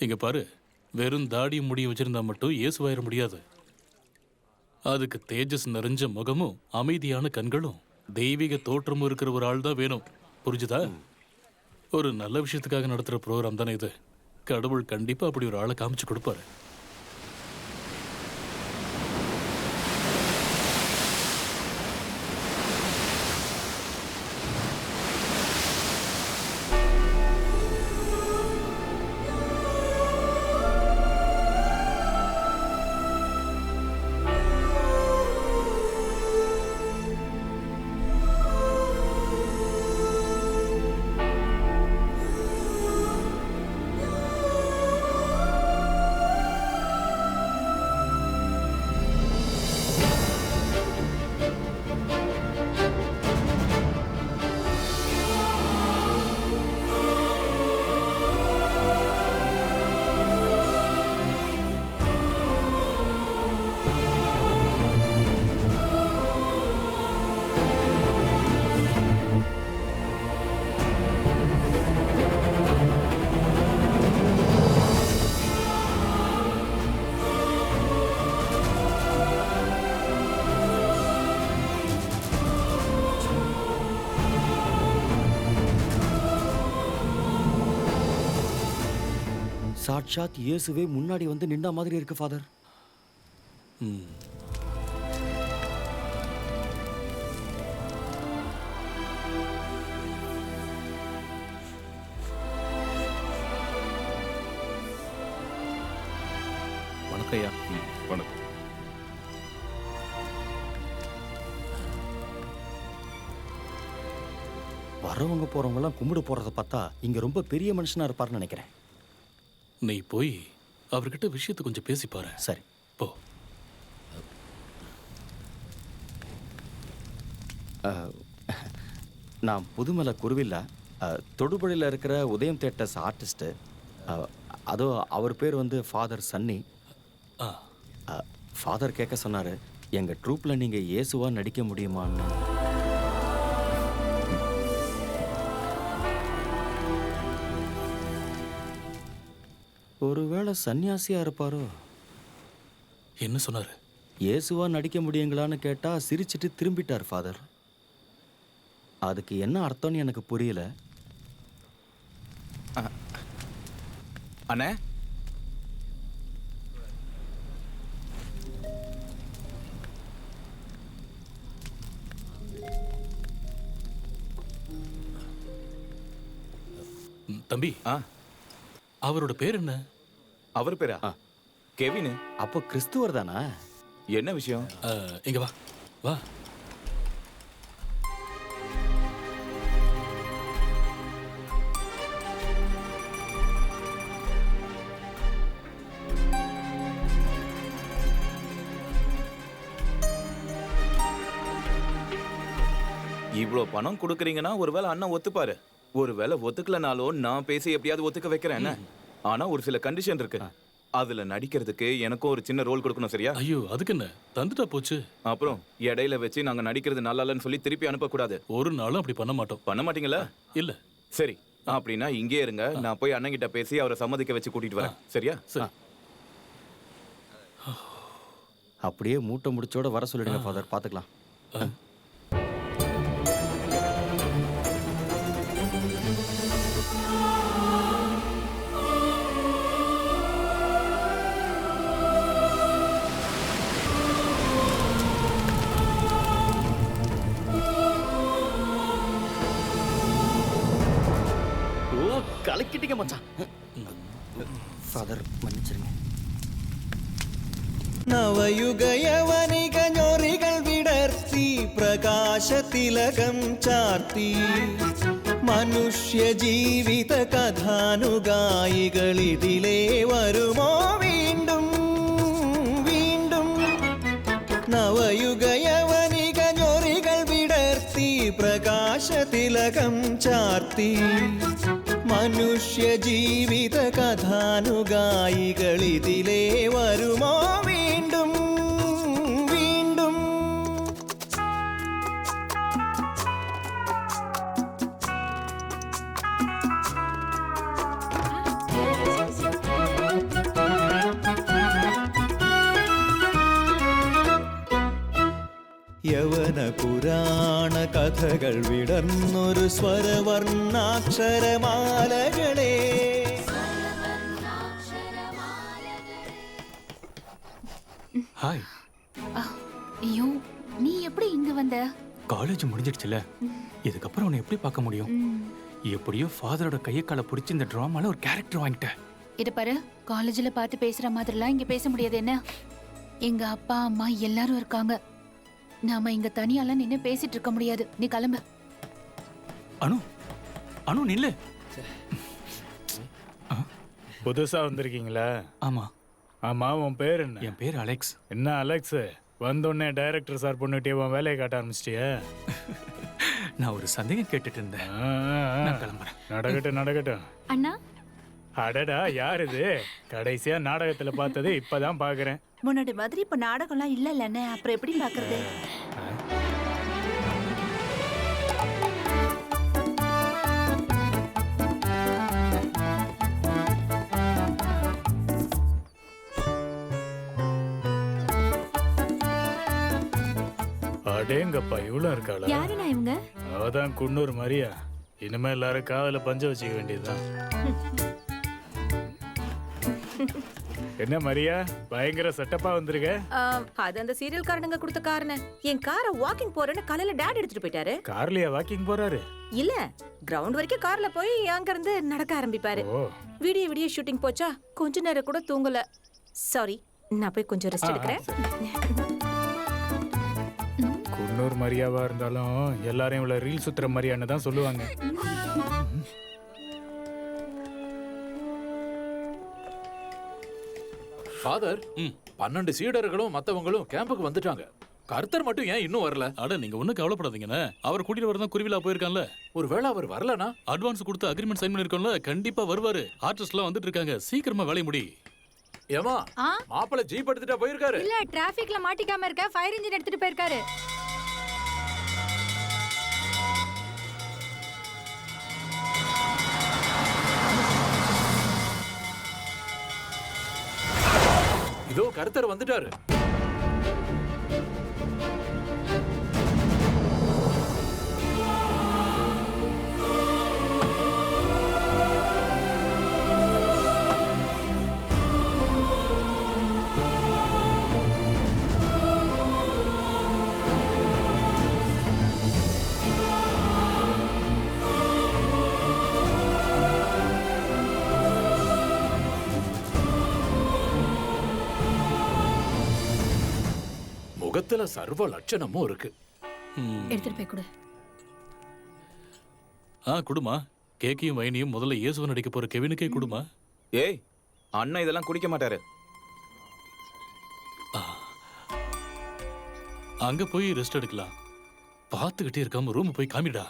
இங்க பாரு, வெறும் தாடி முடி வச்சிருந்தா மட்டும் இயேசுவாயிர முடியாது. அதுக்கு தேஜஸ் நிறைஞ்ச முகமும் அமைதியான கண்களும் தெய்வீக தோற்றமும் இருக்கிற ஒரு ஆள் தான் வேணும். புரிஞ்சுதா? ஒரு நல்ல விஷயத்துக்காக நடத்துற ப்ரோக்ராம் தானே இது. கடவுள் கண்டிப்பா அப்படி ஒரு ஆளை காமிச்சு கொடுப்பாரு. சாட்சாத் இயேசுவே முன்னாடி வந்து நின்னா மாதிரி இருக்கு ஃபாதர். வணக்கம் ஐயா. வணக்கம். வரவங்க போறவங்க எல்லாம் கும்பிடு போறத பார்த்தா இங்க ரொம்ப பெரிய மனுஷனா இருப்பாருன்னு நினைக்கிறேன். நீ போய் அவர்கிட்ட விஷயத்தை கொஞ்சம் பேசி பாரு. சரி போ. நான் புதுமலை குருவில்ல தொடுபுழையில் இருக்கிற உதயம் தேட்டர்ஸ் ஆர்டிஸ்ட்டு. அதோ அவர் பேர் வந்து ஃபாதர் சன்னி. ஃபாதர் கேட்க சொன்னார், எங்கள் ட்ரூப்பில் நீங்கள் இயேசுவா நடிக்க முடியுமான்னு. ஒருவேளை சன்னியாசியா இருப்பாரோ? என்ன சொன்னாரு? இயேசுவா நடிக்க முடியுங்களான்னு கேட்டா சிரிச்சிட்டு திரும்பிட்டார் ஃபாதர். அதுக்கு என்ன அர்த்தம்னு எனக்கு புரியல. அண்ணே, தம்பி, அவரோட பேர் என்ன? அவர் பேரா? கெவின். அப்போ கிறிஸ்துவர் தானா? என்ன விஷயம்? இங்க வா வா. இவ்வளவு பணம் கொடுக்குறீங்கன்னா ஒருவேளை அண்ணன் ஒத்துப்பாரு. ஒருவேளை ஒத்துக்கலனாலும் நான் பேசி எப்படியாவது ஒத்துக்க வைக்கிறேன். என்ன ஆனா ஒரு சில கண்டிஷன் இருக்கு. அதுல நடிக்கிறதுக்கு எனக்கும் ஒரு சின்ன ரோல் கொடுக்கணும். சரியா? ஐயோ, அதுக்கு என்ன, தந்துட்டா போச்சு. அப்புறம் இடையில வச்சு நாங்க நடிக்கிறது நல்லா இல்லைன்னு சொல்லி திருப்பி அனுப்ப கூடாது. ஒரு நாளும் அப்படி பண்ண மாட்டோம். பண்ண மாட்டீங்களா? இல்ல. சரி, அப்படின்னா இங்கே இருங்க. நான் போய் அண்ணன் கிட்ட பேசி அவரை சம்மதிக்க வச்சு கூட்டிட்டு வரேன். சரியா? சரி. அப்படியே மூட்டை முடிச்சோட வர சொல்லிடுங்க ஃபாதர், பார்த்துக்கலாம். கலக்கிட்டீங்க மச்சான். ஃபாதர் மன்னிச்சிருங்க. നവയുഗയവനികഞ്ഞൊറികൾ വിടർത്തി പ്രകാശതിലകം ചാർത്തി മനുഷ്യ ജീവിത കഥാനുഗായികളിതിലേ വരുമോ വീണ്ടും വീണ്ടും. നവയുഗയവനികഞ്ഞൊറികൾ വിടർത്തി പ്രകാശതിലകം ചാർത്തി മനുഷ്യ ജീവിത കഥാനുഗായികളിതിലേ വരുമോ വീണ്ടും വീണ്ടും. പുരാതന പുരാണ കഥകൾ വിടർന്നൊരു സ്വരവർണ്ണാക്ഷരമാലകളെ. ஹாய். ஐயோ, நீ எப்படி இங்க வந்த? காலேஜ் முடிஞ்சிடுச்சுல, இதுக்கப்புறம் உன்னை எப்படி பார்க்க முடியும்? எப்படியோ ஃபாதரோட கையை காலை பிடிச்சி இந்த ட்ராமால ஒரு கேரக்டர் வாங்கிட்டேன். இத பாரு, காலேஜ்ல பார்த்து பேசுற மாதிரிலாம் இங்க பேச முடியாது. என்ன, எங்க அப்பா அம்மா எல்லாரும் இருக்காங்க. நாம இங்க தனியாலாம் நின்னு பேசிட்டு இருக்க முடியாது. நீ கிளம்பு. அனு, அனு நில்லு. புதுசா வந்திருக்கீங்களா? ஆமா, ஆமா, உன் பேர் என்ன? என் பேர் அலெக்ஸ். என்ன அலெக்ஸ், வந்தோடனே டைரக்டர் சார் பொண்ணுகிட்டே உன் வேலையை காட்ட ஆரம்பிச்சிட்டியா? நான் ஒரு சந்தேகம் கேட்டுட்டு இருந்தேன். நான் கிளம்புறேன். நடக்கட்டும் நடக்கட்டும். அண்ணா, அடடா, யார் இது? கடைசியா நாடகத்துல பார்த்தது இப்பதான் பாக்குறேன். முன்னாடி மாதிரி இப்ப நாடகம்லாம் இல்லைல்லண்ணே, அப்புறம் எப்படி பாக்குறது? அடேங்கப்பா, இவ்வளவு இருக்காளா? யாருண்ணா இவங்க? அவதான் குன்னூர் மரியா. இனிமே எல்லாரும் காதல பஞ்ச வச்சுக்க வேண்டியதுதான். என்ன மரியா, பயங்கர செட்டப்பா வந்திருக்க? அது அந்த சீரியல்காரனுங்க கொடுத்த காரண. என் காரை வாக்கிங் போறேன்னு காலையில டாட் எடுத்துட்டு போயிட்டாரு. கார்லயா வாக்கிங் போறாரு? இல்ல, கிரவுண்ட் வரைக்கும் கார்ல போய் அங்க இருந்து நடக்க ஆரம்பிப்பாரு. ஓ, விடிய விடிய ஷூட்டிங் போச்சா, கொஞ்ச நேரம் கூட தூங்கல. சாரி, நான் போய் கொஞ்சம் ரெஸ்ட் எடுக்கிறேன். குன்னூர் மரியாவா இருந்தாலும் எல்லாரையும் இவ்வளவு ரீல் சுத்துற மரியான்னு தான் சொல்லுவாங்க. ஃபாதர், 12 சீடர்களும் மத்தவங்களும் கேம்புக்கு வந்துட்டாங்க. கர்த்தர் மட்டும் ஏன் இன்னும் வரல? அட நீங்க ஒன்றும் கவலைப்படாதீங்கண்ணே. அவர் கூட்டிட்டு வரதான் குருவிழா போயிருக்கான்ல. ஒருவேளை அவர் வரலனா? அட்வான்ஸ் கொடுத்து அக்ரிமெண்ட் சைன் பண்ணிருக்கோம்ல, கண்டிப்பா வருவாரு. ஆர்டிஸ்ட்லாம் வந்துட்டு இருக்காங்க, சீக்கிரமா வேலையை முடி. ஏமா, மாப்பிள்ளை ஜீப் எடுத்துட்டா போயிருக்காரு. இல்ல, டிராபிக்ல மாட்டிக்காம இருக்க ஃபயர் இன்ஜின் எடுத்துட்டு போயிருக்காரு. இதோ கர்த்தர் வந்துட்டாரு. முகத்துல சர்வ லட்சணமும் இருக்கு. எடுத்துட்டு போய் கொடு. குடுமா. கேக்கையும் வைனியும் முதல்ல இயேசுவன் நடிக்க போற கெவினுக்கே குடுமா. ஏய், அண்ணன் இதெல்லாம் குடிக்க மாட்டாரு. அங்க போய் ரெஸ்ட் எடுக்கலாம். பார்த்துக்கிட்டே இருக்காம ரூம் போய் காமிடா.